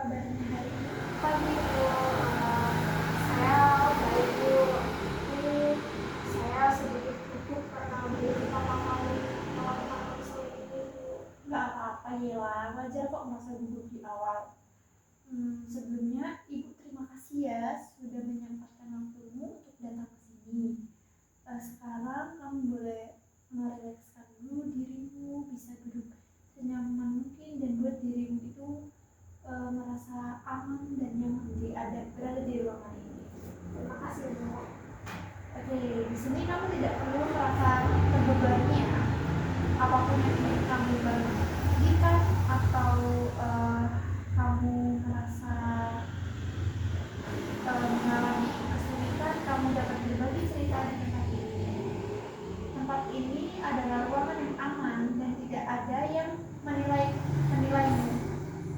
kabarnya hari ini? Pagi Bu, saya baik Bu. Ini saya sedikit gugup karena belum pertama kali melakukan konseling ini Bu. Nggak apa-apa ya, wajar kok merasa gugup di awal. Sebelumnya Ibu terima kasih ya sudah menyempatkan waktumu untuk datang ke sini. Sekarang kamu boleh merilekskan dulu dirimu, bisa duduk senyaman mungkin dan buat dirimu itu merasa aman dan nyaman berada di ruangan ini. Terima kasih Bu. Oke, di sini kamu tidak perlu merasa terbebani ya. Apapun yang ingin kamu bagikan atau kamu merasa mengalami kesulitan, kamu dapat berbagi cerita di tempat ini. Tempat ini adalah ruangan yang aman dan tidak ada yang menilaimu.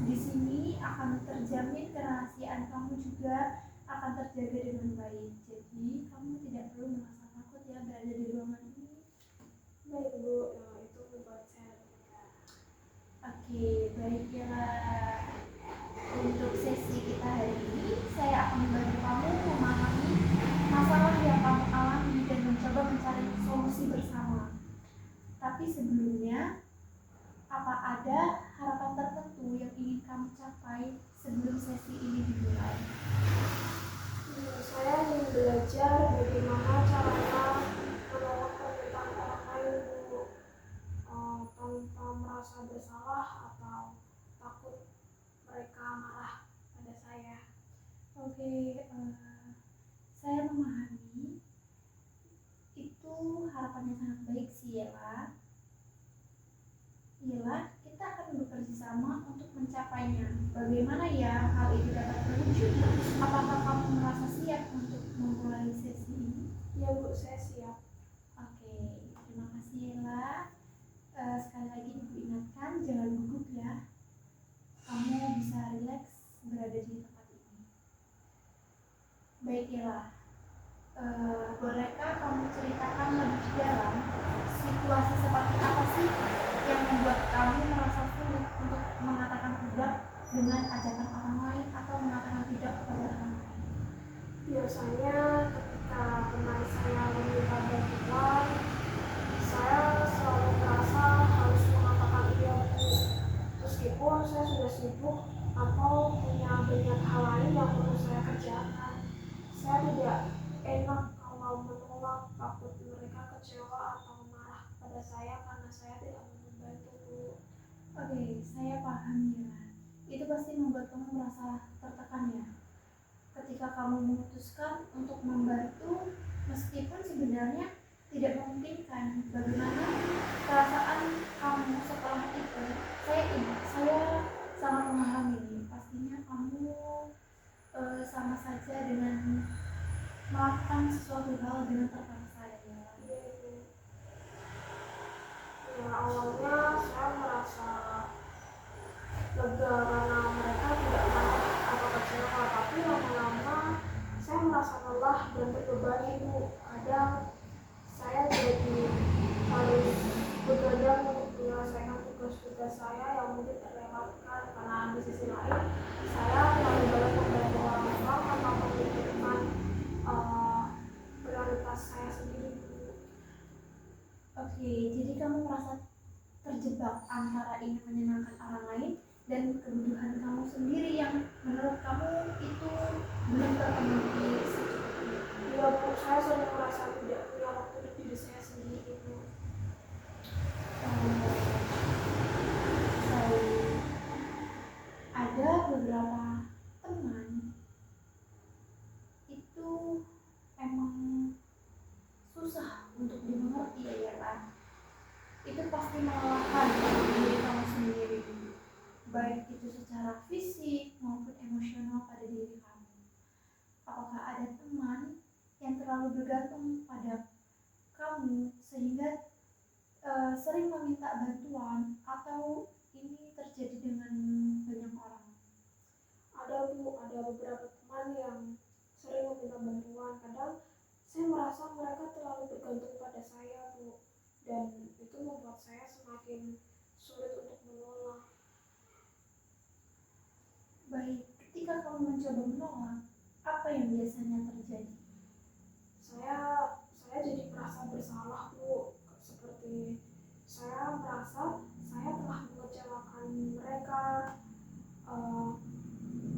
Di sini akan terjamin kerahasiaan kamu juga akan terjaga dengan baik. Jadi kamu tidak perlu merasa takut ya berada di ruangan ini. Baik Bu, itu membuat saya lega. Oke, baiklah. Untuk sesi kita hari ini, saya akan membantu kamu memahami masalah yang kamu alami dan mencoba mencari solusi bersama. Tapi sebelumnya, apa ada harapan tertentu yang ingin kamu capai sebelum sesi ini dimulai? Saya ingin belajar bagaimana caranya menolak permintaan orang lain Bu, tanpa merasa bersalah atau takut mereka marah pada saya. Oke, saya memahami itu harapannya sangat baik sih ya. Ialah kita akan bekerja sama untuk mencapainya. Bagaimana ya hal itu dapat terwujud? Apakah kamu merasa siap untuk memulai sesi ini? Ya Bu, saya siap. Oke, terima kasih Yela. Sekali lagi Ibu ingatkan jangan gugup ya. Kamu bisa rileks berada di tempat ini. Baik Yela, bolehkah kamu ceritakan lebih dalam situasi seperti apa sih yang membuat kamu merasa sulit untuk mengatakan tidak dengan ajakan orang lain atau mengatakan tidak kepada orang lain? Biasanya ketika teman saya meminta bantuan, saya selalu merasa harus mengatakan iya Bu, meskipun saya sudah sibuk atau punya banyak hal lain yang perlu saya kerjakan. Saya tidak enak kalau menolak, takut mereka kecewa atau marah pada saya karena saya tidak mau membantu Bu. Oke, saya paham ya. Itu pasti membuat kamu merasa tertekan ya. Ketika kamu memutuskan untuk membantu, meskipun sebenarnya tidak memungkinkan, bagaimana perasaan kamu setelah itu? Saya sangat memahami. Pastinya kamu sama saja dengan melakukan sesuatu hal dengan terpaksa ya. Ya, awalnya saya merasa lega karena mereka tidak marah atau kecewa, tapi lama-lama saya merasa lelah dan terbebani Bu. Kadang saya jadi harus begadang untuk menyelesaikan tugas-tugas saya yang mungkin terlewatkan karena di sisi lain saya terlalu banyak membantu orang tanpa memikirkan prioritas saya sendiri Bu. Oke, jadi kamu merasa terjebak antara ingin menyenangkan orang lain dan kebutuhan kamu sendiri yang menurut kamu itu belum terpenuhi secukupnya. Ya Bu, saya sering merasa tidak punya waktu untuk diri saya sendiri Bu. Ada beberapa teman itu emang susah untuk dimengerti ya kan. Itu pasti melelahkan diri kamu sendiri, baik itu secara fisik maupun emosional pada diri kamu. Apakah ada teman yang terlalu bergantung pada kamu sehingga sering meminta bantuan atau ini terjadi dengan banyak orang? Ada Bu, ada beberapa teman yang sering meminta bantuan. Kadang saya merasa mereka terlalu bergantung pada saya Bu, dan itu membuat saya semakin sulit untuk menolak. Baik, ketika kamu mencoba menolak, apa yang biasanya terjadi? Saya jadi merasa bersalah, Bu. Seperti saya merasa saya telah mengecewakan mereka. Eh,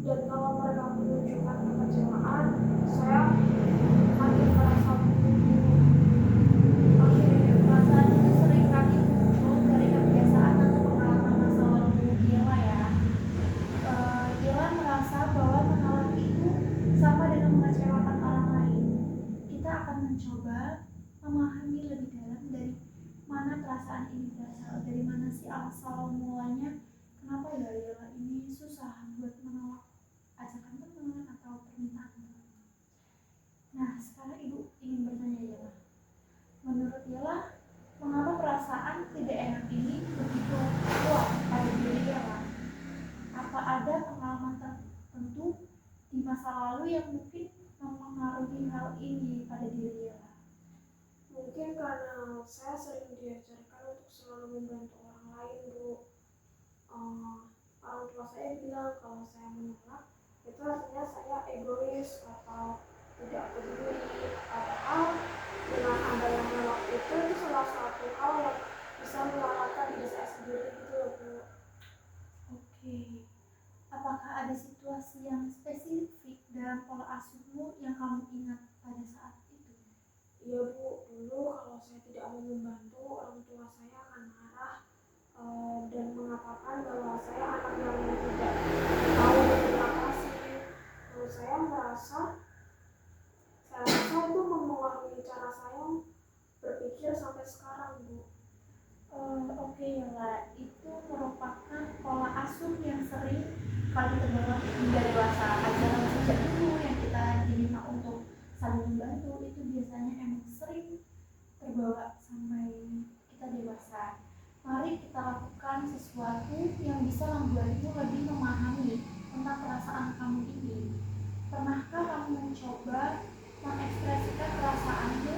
dan kalau mereka menunjukkan kekecewaan, saya makin merasa buruk. Oke, perasaan itu sering kali muncul dari kebiasaan atau pengalaman masa lalu Ila ya. Ila merasa bahwa menolak itu sama dengan mengecewakan orang lain. Kita akan mencoba memahami lebih dalam dari mana perasaan ini berasal, dari mana sih asal mulanya, kenapa ya Ila ini susah buat menolak ajakan teman atau permintaan teman. Nah, sekarang Ibu ingin bertanya Ila. Menurut Ila, mengapa perasaan tidak enak ini begitu kuat pada diri Ila? Apa ada pengalaman tertentu di masa lalu yang mungkin mempengaruhi hal ini pada diri Ila? Mungkin karena saya sering diajarkan untuk selalu membantu orang lain, Bu. Orang tua saya bilang kalau saya menolak itu artinya saya egois atau tidak peduli. Padahal dengan adanya menolak itu salah satu hal yang bisa menyelamatkan diri saya sendiri gitu loh, Bu. Oke, apakah ada situasi yang spesifik dalam pola asuhmu yang kamu ingat pada saat itu? Iya, Bu, dulu kalau saya tidak mau membantu, orang tua saya akan marah dan mengatakan bahwa saya anak yang tidak tahu berterima kasih. Lalu saya rasa itu mempengaruhi cara saya berpikir sampai sekarang, Bu. Oke Yola, itu merupakan pola asuh yang sering kali terbawa hingga dewasa. Ajaran sejak dulu yang kita diminta untuk saling membantu itu biasanya emang sering terbawa sampai kita dewasa. Mari kita lakukan sesuatu yang bisa membuatmu lebih memahami tentang perasaan kamu ini. Pernahkah kamu mencoba mengekspresikan perasaanmu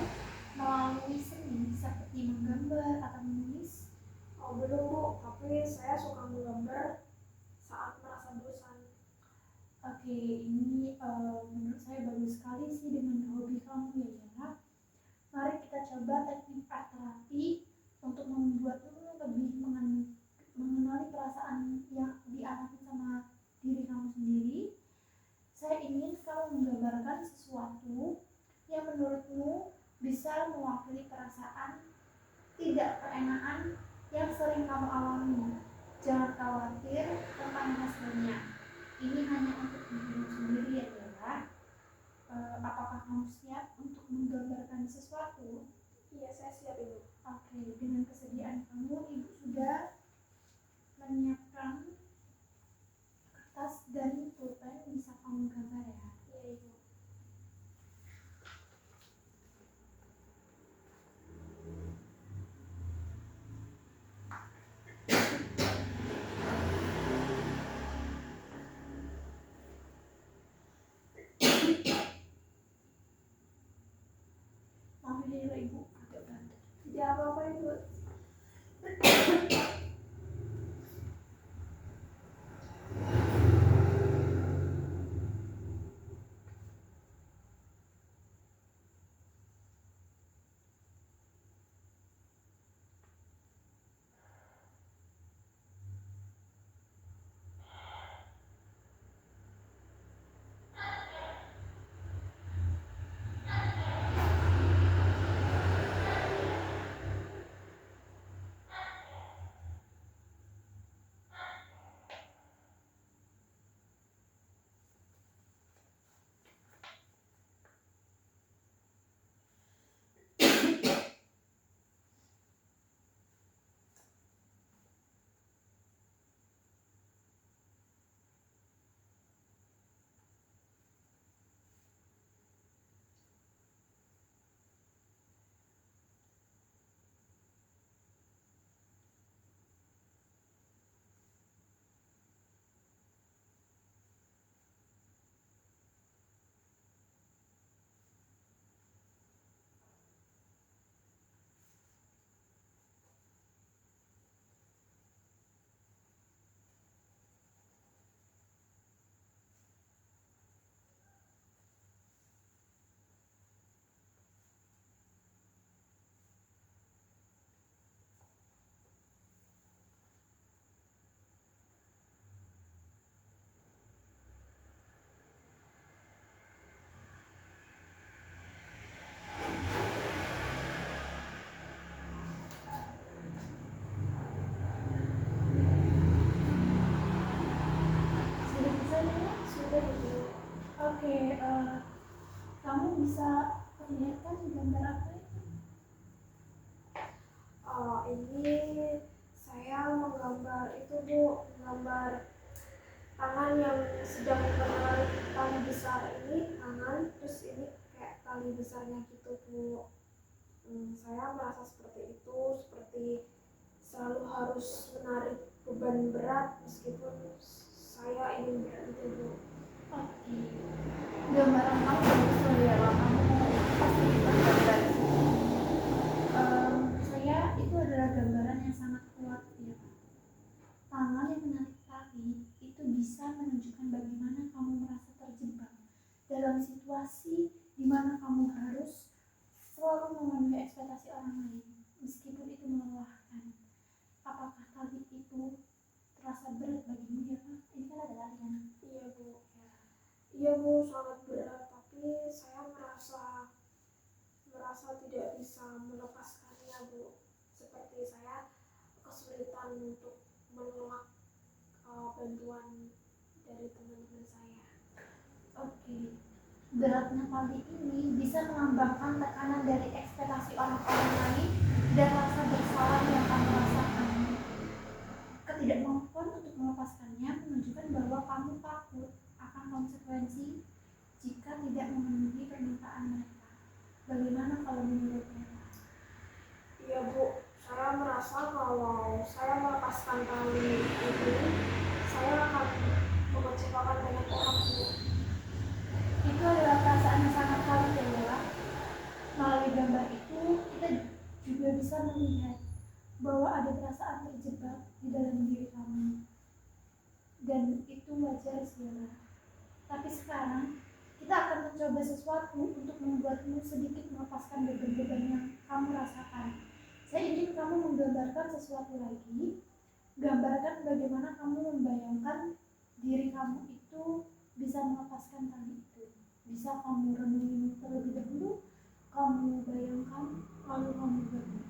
melalui seni seperti menggambar atau menulis? Belum, Bu, tapi saya suka menggambar saat merasa bosan. Oke, ini menurut saya bagus sekali sih dengan hobi kamu ya Yara. Mari kita coba teknik art terapi untuk membuatmu lebih mengenali perasaan yang dialami sama diri kamu sendiri. Saya ingin kamu menggambarkan sesuatu yang menurutmu bisa mewakili perasaan tidak keenaan yang sering kamu alami. Jangan khawatir tentang hasilnya. Ini hanya untuk dirimu sendiri ya Bella. Apakah kamu siap untuk menggambarkan sesuatu? Iya, saya siap, Ibu. Oke, dengan kesediaan kamu, Ibu sudah menyiapkan kertas dan pulpen, bisa kamu gambar ya. Iya, Ibu. Maaf ya Ibu, agak berat. Tidak apa-apa, Ibu. Oke, kamu bisa perlihatkan gambar apa itu? Ini saya menggambar itu Bu, menggambar tangan yang sedang menarik tali besar ini, tangan, terus ini kayak tali besarnya gitu Bu. Saya merasa seperti itu, seperti selalu harus menarik beban berat meskipun saya ingin berhenti Bu. Oke, gambaran kamu bagus loh ya, Wak. Kamu pasti bisa gambar. Saya itu adalah gambaran yang sangat kuat ya, Pak. Tangan yang menarik tali itu bisa menunjukkan bagaimana kamu merasa terjebak dalam situasi di mana kamu harus selalu memenuhi ekspektasi orang lain, meskipun itu melelahkan. Apakah tali itu terasa berat bagimu ya, Pak? Ini kan ada tali kan? Iya Bu, iya Bu, sangat berat, tapi saya merasa tidak bisa melepaskannya Bu. Seperti saya kesulitan untuk menolak bantuan dari teman-teman saya. Oke, beratnya tali ini bisa melambangkan tekanan dari ekspektasi orang-orang lain dan rasa bersalah yang kamu rasakan. Ketidakmampuan untuk melepaskannya menunjukkan bahwa kamu takut akan konsekuensi jika tidak memenuhi permintaan mereka. Bagaimana kalau menurutnya? Iya Bu, saya merasa kalau saya melepaskan tali ini, saya akan mengecewakan banyak orang Bu. Itu adalah perasaan yang sangat valid ya, Bella. Melalui gambar itu, kita juga bisa melihat bahwa ada perasaan terjebak di dalam diri kamu. Dan itu wajar sih, Bella. Tapi sekarang, kita akan mencoba sesuatu untuk membuatmu sedikit melepaskan beban-beban yang kamu rasakan. Saya ingin kamu menggambarkan sesuatu lagi. Gambarkan bagaimana kamu membayangkan diri kamu itu bisa melepaskan tali itu. Bisa kamu renungi terlebih dahulu, kamu bayangkan, lalu kamu berdoa.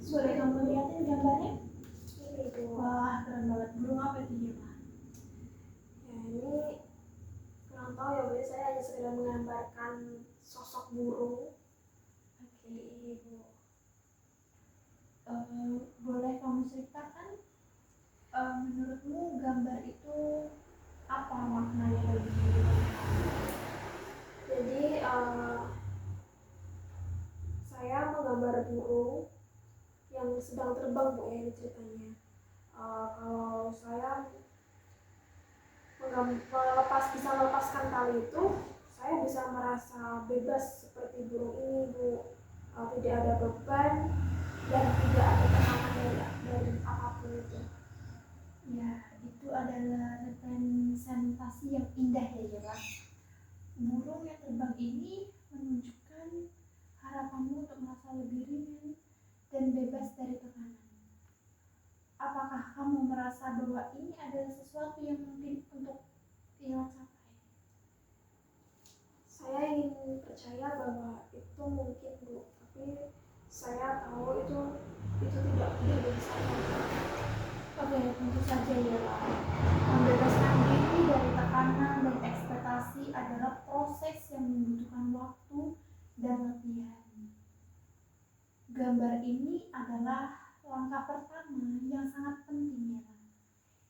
Boleh kamu lihatin gambarnya? Ini Bu. Wah, keren banget. Burung apa itu ya, Pak? Ya ini kurang tahu ya Bu, saya hanya sekedar menggambarkan sosok burung. Oke, Ibu. Boleh kamu ceritakan menurutmu gambar itu apa maknanya bagi diri kamu? Jadi saya menggambar burung yang sedang terbang Bu, ya ini ceritanya. Kalau saya bisa melepaskan tali itu, saya bisa merasa bebas seperti burung ini, Bu. Tidak ada beban dan tidak ada tekanan dari apapun itu. Ya, itu adalah representasi yang indah ya Yela. Burung yang terbang ini menunjukkan harapanmu untuk merasa lebih ringan dan bebas dari tekanan. Apakah kamu merasa bahwa ini adalah sesuatu yang mungkin untuk Yela capai? Saya ingin percaya bahwa itu mungkin, Bu, tapi saya tahu itu tidak mudah bagi saya. Oke, tentu saja Yela. Membebaskan diri dari tekanan dan ekspektasi adalah proses yang membutuhkan waktu dan latihan. Gambar ini adalah langkah pertama yang sangat penting Yela.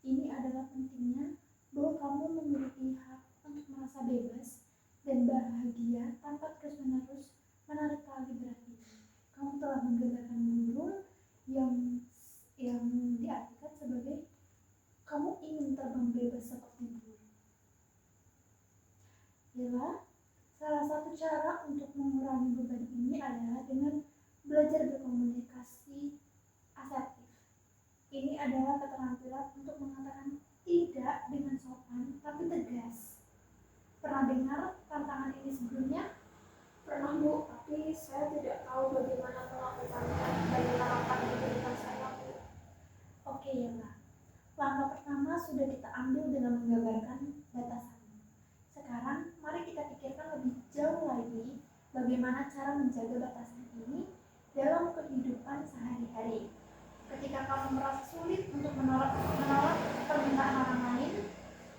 Ini adalah pentingnya bahwa kamu memiliki hak untuk merasa bebas dan bahagia tanpa terus-menerus menarik tali berat ini. Kamu telah menggerakkan burung yang diartikan sebagai kamu ingin terbang bebas seperti burung. Yela, salah satu cara untuk mengurangi beban ini adalah dengan belajar berkomunikasi asertif. Ini adalah keterampilan untuk mengatakan tidak dengan sopan tapi tegas. Pernah dengar tantangan ini sebelumnya? Pernah, Bu, tapi saya tidak tahu bagaimana melakukannya dan menerapkan kehidupan saya, Bu. Oke Yela, langkah pertama sudah kita ambil dengan menggambarkan batasan. Sekarang mari kita pikirkan lebih jauh lagi bagaimana cara menjaga batasan ini dalam kehidupan sehari-hari. Ketika kamu merasa sulit untuk menolak permintaan orang lain,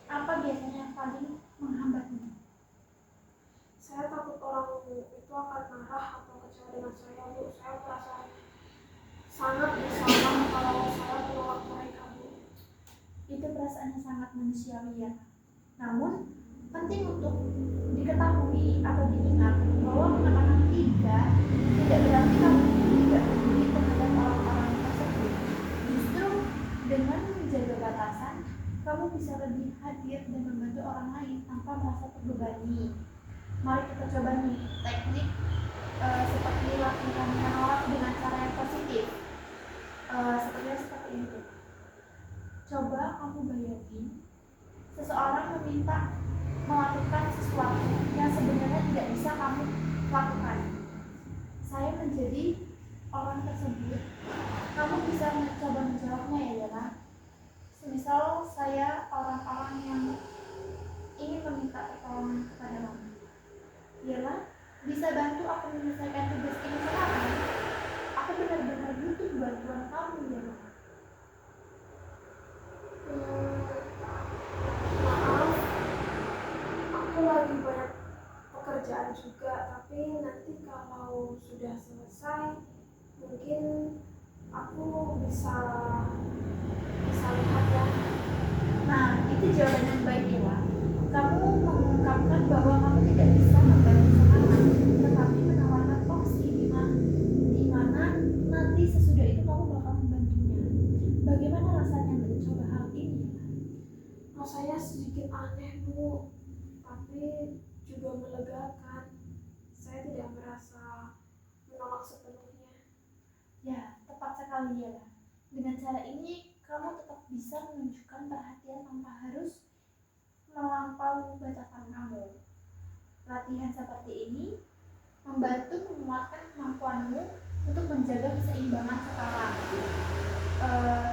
apa biasanya yang paling menghambatmu? Saya takut orang itu akan marah atau kecewa dengan saya, Bu. Saya merasa sangat bersalah kalau saya menolak mereka, Bu. Itu perasaan yang sangat manusiawi ya. Namun penting untuk diketahui atau diingat bahwa mengatakan tidak berarti kamu tidak peduli terhadap orang-orang tersebut. Justru dengan menjaga batasan, kamu bisa lebih hadir dan membantu orang lain tanpa merasa terbebani. Mari kita coba nih teknik seperti latihan menolak dengan cara yang positif. Seperti itu. Coba kamu bayangin seseorang meminta melakukan sesuatu yang sebenarnya tidak bisa kamu lakukan. Saya menjadi orang tersebut. Kamu bisa mencoba menjawabnya ya Yela. Semisal saya orang-orang yang ingin meminta pertolongan kepada kamu. Yela, bisa bantu aku menyelesaikan tugas ini sekarang? Aku benar-benar butuh bantuan kamu Yela. Maaf, aku lagi banyak pekerjaan juga, tapi nanti kalau sudah selesai, mungkin aku bisa lihat ya. Nah, itu jawaban yang baik Yela. Kamu mengungkapkan bahwa kamu tidak bisa membantu sekarang, tetapi menawarkan opsi di mana nanti sesudah itu kamu bakal membantunya. Bagaimana rasanya mencoba hal ini? Rasanya sedikit aneh, Bu, tapi juga melegakan. Saya tidak merasa menolak sepenuhnya. Ya, tepat sekali Yela. Dengan cara ini, kamu tetap bisa menunjukkan perhatian tanpa harus melampaui batasan kamu. Latihan seperti ini membantu menguatkan kemampuanmu untuk menjaga keseimbangan sekarang.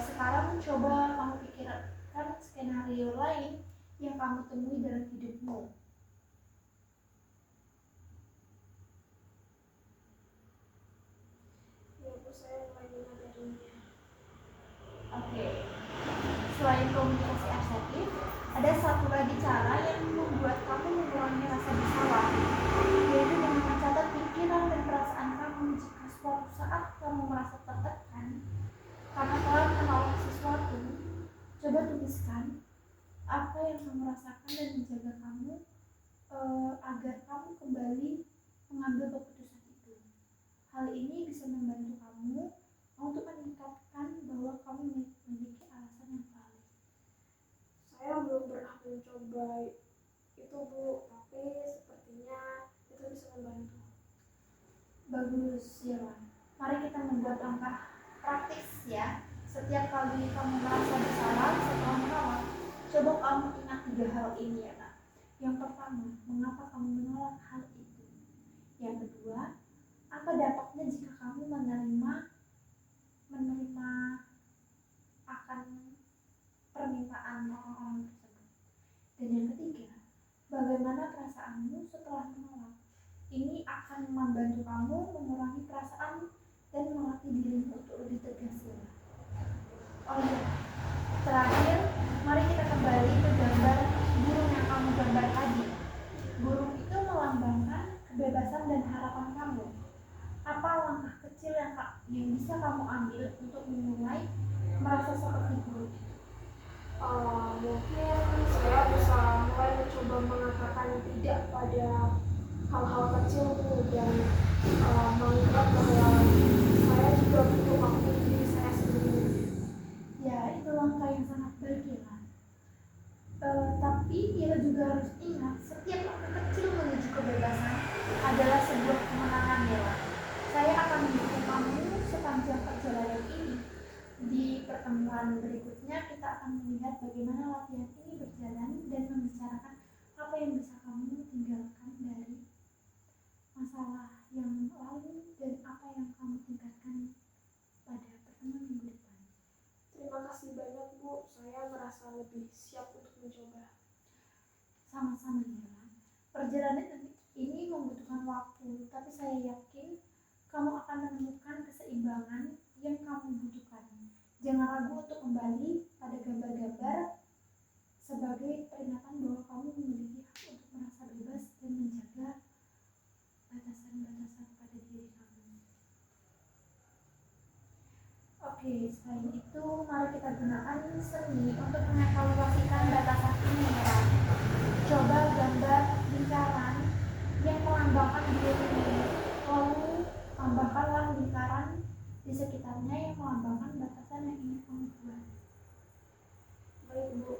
Sekarang coba kamu pikirkan skenario lain yang kamu temui dalam hidupmu. Ya, Bu, saya mulai menyadarinya. Oke. Selain komunikasi asertif, ada satu lagi cara yang membuat kamu mengurangi rasa bersalah, yaitu dengan mencatat pikiran dan perasaan kamu jika suatu saat kamu merasa tertekan karena telah menolak sesuatu. Coba tuliskan apa yang kamu rasakan dan menjaga kamu agar kamu kembali mengambil keputusan itu. Hal ini bisa membantu kamu untuk meningkatkan bahwa kamu memiliki alasan yang valid. Saya belum pernah mencoba itu, Bu, tapi sepertinya mari kita membuat langkah praktis ya. Setiap kali kamu merasa bersalah setelah menolak, coba kamu ingat 3 hal ini ya nak. Yang pertama, mengapa kamu menolak hal itu? Yang kedua, apa dampaknya jika kamu menerima akan permintaan orang-orang tersebut? Dan yang ketiga, bagaimana perasaanmu setelah menolak? Ini akan membantu kamu mengurangi perasaan dan melatih dirimu untuk lebih tegas ya. Oh iya, terakhir mari kita kembali ke gambar burung yang kamu gambar tadi. Burung itu melambangkan kebebasan dan harapan kamu. Apa langkah kecil yang bisa kamu ambil untuk memulai merasa seperti burung? Mungkin saya bisa mulai mencoba mengatakan tidak pada hal-hal kecil dan mengingat bahwa saya juga butuh waktu diri saya sendiri. Ya, itu langkah yang sangat baik ya kan. Tapi kita juga harus ingat setiap langkah kecil menuju kebebasan adalah sebuah kemenangan ya kan. Saya akan mendukung kamu sepanjang perjalanan ini. Di pertemuan berikutnya kita akan melihat bagaimana latihan ini berjalan dan membicarakan apa yang bisa kamu tinggalkan dari masalah yang lalu dan apa yang kamu tingkatkan pada pertemuan minggu depan. Terima kasih banyak Bu, saya merasa lebih siap untuk mencoba. Sama-sama ya. Perjalanan ini membutuhkan waktu, tapi saya yakin kamu akan menemukan keseimbangan yang kamu butuhkan. Jangan ragu untuk kembali pada gambar-gambar sebagai peringatan bahwa kamu memiliki hak untuk merasa bebas dan menjaga batasan-batasan pada diri kamu. Oke, selain itu mari kita gunakan seni untuk mengevaluasikan batasan ini ya. Coba gambar lingkaran yang melambangkan dirimu, lalu tambahkanlah lingkaran di sekitarnya yang melambangkan batasan yang ingin kamu buat. Baik Bu.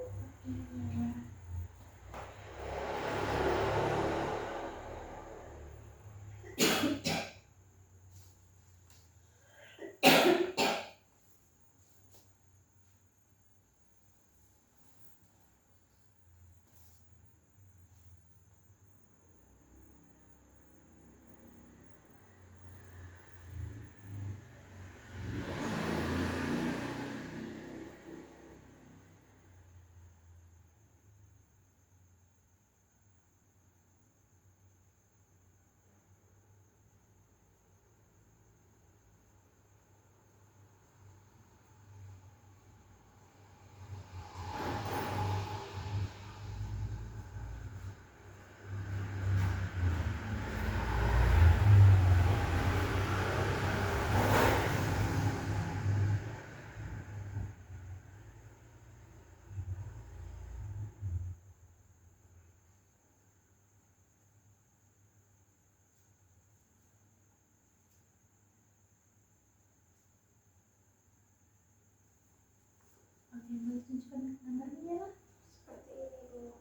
Oke, boleh tunjukkan gambarnya ya. Seperti ini Bu.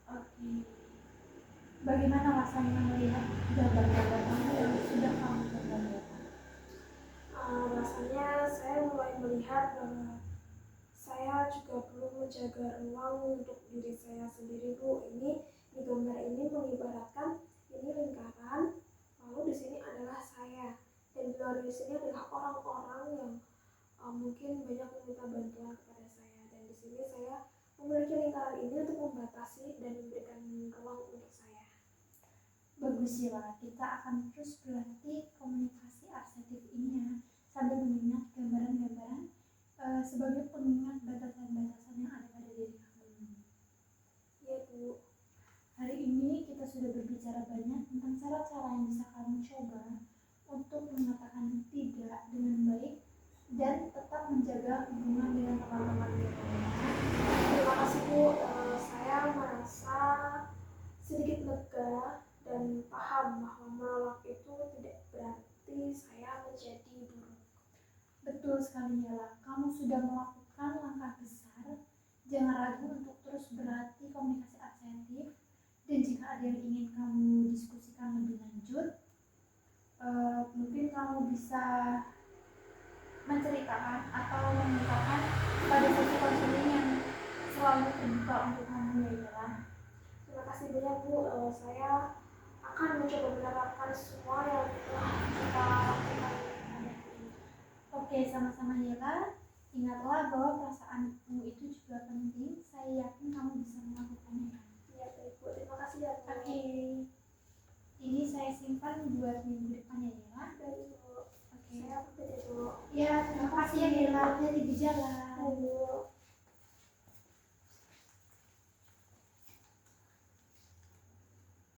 Oke. Bagaimana rasanya melihat gambar-gambar kamu yang sudah kamu gambarkan? Rasanya saya mulai melihat bahwa saya juga perlu menjaga ruang untuk diri saya sendiri Bu. Ini di gambar ini mengibaratkan ini lingkaran, lalu di sini adalah saya, dan di luar di sini adalah orang-orang yang mungkin banyak meminta bantuan kepada saya, dan di sini saya memiliki lingkaran ini untuk membatasi dan memberikan ruang untuk saya. Bagus ya, kita akan terus berlatih komunikasi asertif ini ya, sambil mengingat gambaran-gambaran sebagai pengingat batasan-batasan yang ada pada diri kamu. Iya Bu. Hari ini kita sudah berbicara banyak tentang cara-cara yang bisa kamu coba untuk mengatakan tidak dengan baik dan tetap menjaga hubungan dengan teman-teman kamu. Terima kasih Bu. Saya merasa sedikit lega dan paham bahwa menolak itu tidak berarti saya menjadi buruk. Betul sekali ya, kamu sudah melakukan langkah besar. Jangan ragu untuk terus berlatih komunikasi asertif, dan jika ada yang ingin kamu diskusikan lebih lanjut, Mungkin kamu bisa menceritakan atau mengungkapkan pada sesi konseling yang selalu terbuka untuk kamu ya Yela. Terima kasih banyak Bu. Saya akan mencoba menerapkan semua yang telah kita lakukan pada hari ini. Oke, sama-sama Yela. Ingatlah bahwa perasaanmu itu juga penting. Saya yakin kamu bisa melakukannya. Ya baik Bu, terima kasih ya Bu. Oke, ini saya simpan buat minggu depan ya Yela. Baik Bu. Oke. Saya pamit ya Bu. Ya, terima kasih ya Yela. Jadi berjalan. Bu.